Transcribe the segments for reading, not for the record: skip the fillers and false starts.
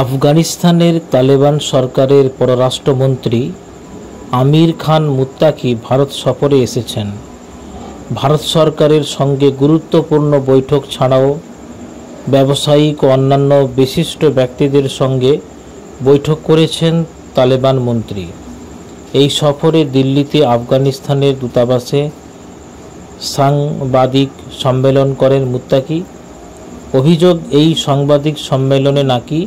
আফগানিস্তানের তালেবান সরকারের পররাষ্ট্রমন্ত্রী আমির খান মুত্তাকি ভারত সফরে এসেছেন। ভারত সরকারের সঙ্গে গুরুত্বপূর্ণ বৈঠক ছাড়াও ব্যবসায়িক ও অন্যান্য বিশিষ্ট ব্যক্তিদের সঙ্গে বৈঠক করেছেন তালেবান মন্ত্রী। এই সফরে দিল্লিতে আফগানিস্তানের দূতাবাসে সাংবাদিক সম্মেলন করেন মুত্তাকি। অভিযোগ, এই সাংবাদিক সম্মেলনে নাকি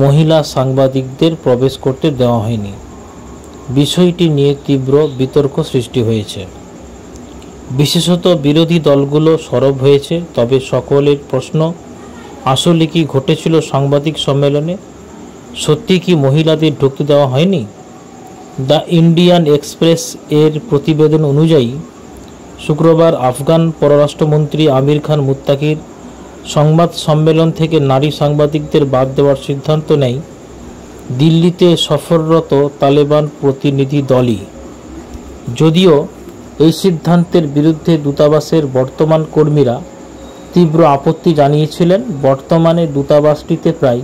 মহিলা সাংবাদিকদের প্রবেশ করতে দেওয়া হয়নি। বিষয়টি নিয়ে তীব্র বিতর্ক সৃষ্টি হয়েছে। বিশেষত বিরোধী দলগুলো সরব হয়েছে। তবে সকলের প্রশ্ন, আসলে কি ঘটেছিল সাংবাদিক সম্মেলনে? সত্যি কি মহিলাদের ঢুকতে দেওয়া হয়নি? দ্য ইন্ডিয়ান এক্সপ্রেস এর প্রতিবেদন অনুযায়ী শুক্রবার আফগান পররাষ্ট্রমন্ত্রী আমির খান মুত্তাকির সংবাদ সম্মেলন থেকে নারী সাংবাদিকদের বাদ দেওয়ার সিদ্ধান্ত নেয় দিল্লিতে সফররত তালেবান প্রতিনিধি দলই। যদিও এই সিদ্ধান্তের বিরুদ্ধে দূতাবাসের বর্তমান কর্মীরা তীব্র আপত্তি জানিয়েছিলেন। বর্তমানে দূতাবাসটিতে প্রায়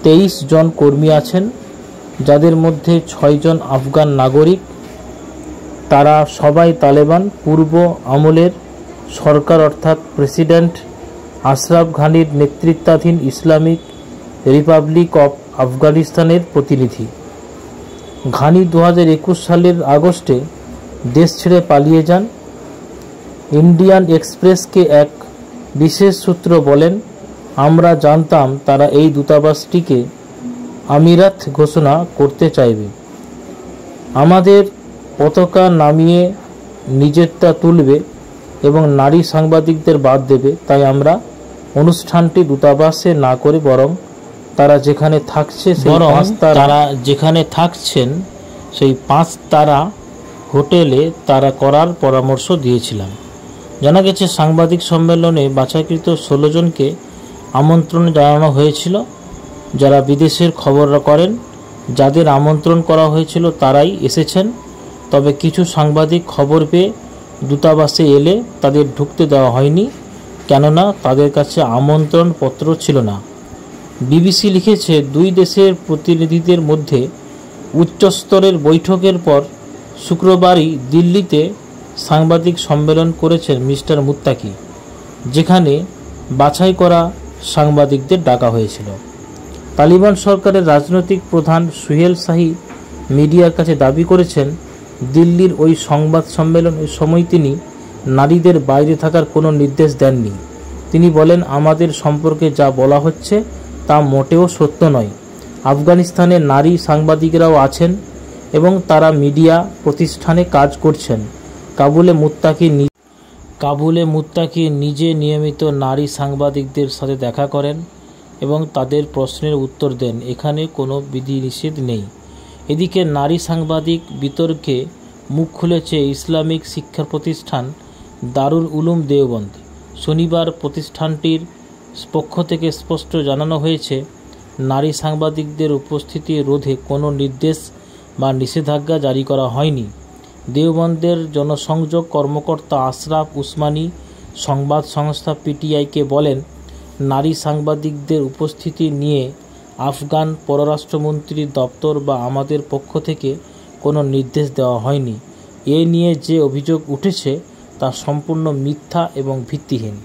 23 জন কর্মী আছেন, যাদের মধ্যে 6 জন আফগান নাগরিক। তারা সবাই তালেবান পূর্ব আমলের সরকার অর্থাৎ প্রেসিডেন্ট আশরাফ ঘানির নেতৃত্বাধীন ইসলামিক রিপাবলিক অফ আফগানিস্তানের প্রতিনিধি। ঘানি 2021 সালের আগস্টে দেশ ছেড়ে পালিয়ে যান। ইন্ডিয়ান এক্সপ্রেসকে এক বিশেষ সূত্র বলেন, আমরা জানতাম তারা এই দূতাবাসটিকে আমিরাত ঘোষণা করতে চাইবে, আমাদের পতাকা নামিয়ে নিজেরটা তুলবে এবং নারী সাংবাদিকদের বাদ দেবে। তাই আমরা অনুষ্ঠানটি দূতাবাসে না করে বরং তারা যেখানে থাকছেন সেই 5 তারা হোটেলে তারা করার পরামর্শ দিয়েছিলাম। জানা গেছে, সাংবাদিক সম্মেলনে বাছাইকৃত 16 জনকে আমন্ত্রণ জানানো হয়েছিল, যারা বিদেশের খবর করেন। যাদের আমন্ত্রণ করা হয়েছিল তারাই এসেছেন। তবে কিছু সাংবাদিক খবর পেয়ে দূতাবাসে এলে তাদের ঢুকতে দেওয়া হয়নি, কেননা তাদের কাছে আমন্ত্রণ পত্র ছিল না। বিবিসি লিখেছে, 2 দেশের প্রতিনিধিদের মধ্যে উচ্চস্তরের বৈঠকের পর শুক্রবারই দিল্লিতে সাংবাদিক সম্মেলন করেছেন মিস্টার মুত্তাকি, যেখানে বাছাই করা সাংবাদিকদের ডাকা হয়েছিল। তালিবান সরকারের রাজনৈতিক প্রধান সুহেল শাহী মিডিয়ার কাছে দাবি করেছেন, দিল্লির ওই সংবাদ সম্মেলনের সময় তিনি নারীদের বাইরে থাকার কোনো নির্দেশ দেননি। তিনি বলেন, আমাদের সম্পর্কে যা বলা হচ্ছে তা মোটেও সত্য নয়। আফগানিস্তানে নারী সাংবাদিকরাও আছেন এবং তারা মিডিয়া প্রতিষ্ঠানে কাজ করছেন। কাবুলে মুত্তাকি নিজে নিয়মিত নারী সাংবাদিকদের সাথে দেখা করেন এবং তাদের প্রশ্নের উত্তর দেন। এখানে কোনো বিধিনিষেধ নেই। এদিকে নারী সাংবাদিক বিতর্কে মুখ খুলেছে ইসলামিক শিক্ষা প্রতিষ্ঠান দারুল উলুম দেওবন্দ। শনিবার প্রতিষ্ঠানটির পক্ষ থেকে স্পষ্ট জানানো হয়েছে, নারী সাংবাদিকদের উপস্থিতি রোধে কোনো নির্দেশ বা নিষেধাজ্ঞা জারি করা হয়নি। দেওবন্দের জনসংযোগ কর্মকর্তা আশরাফ উসমানী সংবাদ সংস্থা পিটিআইকে বলেন, নারী সাংবাদিকদের উপস্থিতি নিয়ে আফগান পররাষ্ট্রমন্ত্রীর দপ্তর বা আমাদের পক্ষ থেকে কোনো নির্দেশ দেওয়া হয়নি। এ নিয়ে যে অভিযোগ উঠেছে তা সম্পূর্ণ মিথ্যা এবং ভিত্তিহীন।